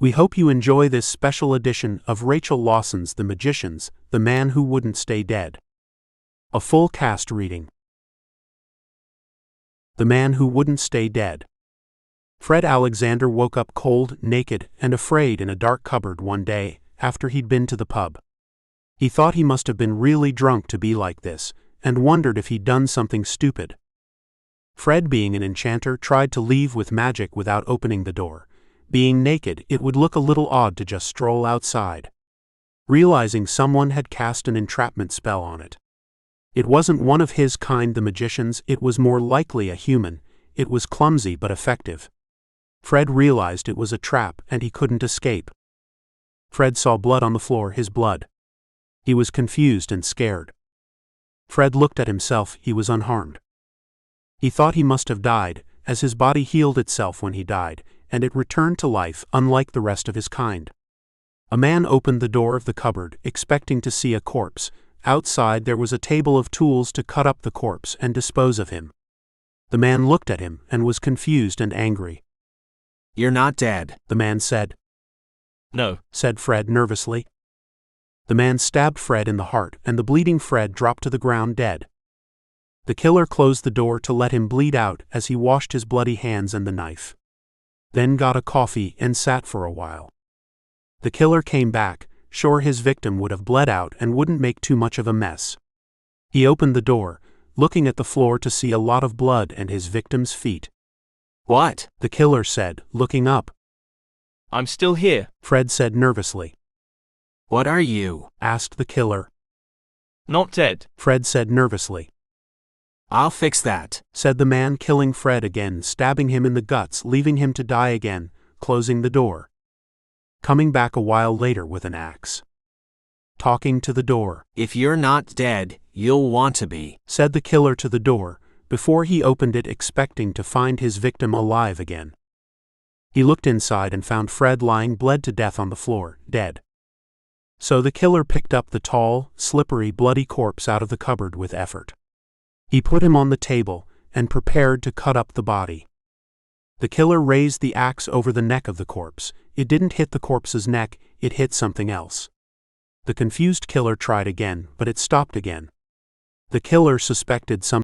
We hope you enjoy this special edition of Rachel Lawson's The Magicians, The Man Who Wouldn't Stay Dead. A full cast reading. The Man Who Wouldn't Stay Dead. Fred Alexander woke up cold, naked, and afraid in a dark cupboard one day after he'd been to the pub. He thought he must have been really drunk to be like this, and wondered if he'd done something stupid. Fred, being an enchanter, tried to leave with magic without opening the door. Being naked, it would look a little odd to just stroll outside. Realizing someone had cast an entrapment spell on it. It wasn't one of his kind, the magicians, it was more likely a human. It was clumsy but effective. Fred realized it was a trap and he couldn't escape. Fred saw blood on the floor, his blood. He was confused and scared. Fred looked at himself, he was unharmed. He thought he must have died, as his body healed itself when he died, and it returned to life unlike the rest of his kind. A man opened the door of the cupboard, expecting to see a corpse. Outside there was a table of tools to cut up the corpse and dispose of him. The man looked at him and was confused and angry. "You're not dead," the man said. "No," said Fred nervously. The man stabbed Fred in the heart, and the bleeding Fred dropped to the ground dead. The killer closed the door to let him bleed out as he washed his bloody hands and the knife. Then got a coffee and sat for a while. The killer came back, sure his victim would have bled out and wouldn't make too much of a mess. He opened the door, looking at the floor to see a lot of blood and his victim's feet. "What?" the killer said, looking up. "I'm still here," Fred said nervously. "What are you?" asked the killer. "Not dead," Fred said nervously. "I'll fix that," said the man, killing Fred again, stabbing him in the guts, leaving him to die again, closing the door. Coming back a while later with an axe. Talking to the door. "If you're not dead, you'll want to be," said the killer to the door, before he opened it, expecting to find his victim alive again. He looked inside and found Fred lying bled to death on the floor, dead. So the killer picked up the tall, slippery, bloody corpse out of the cupboard with effort. He put him on the table and prepared to cut up the body. The killer raised the axe over the neck of the corpse. It didn't hit the corpse's neck, it hit something else. The confused killer tried again, but it stopped again. The killer suspected something.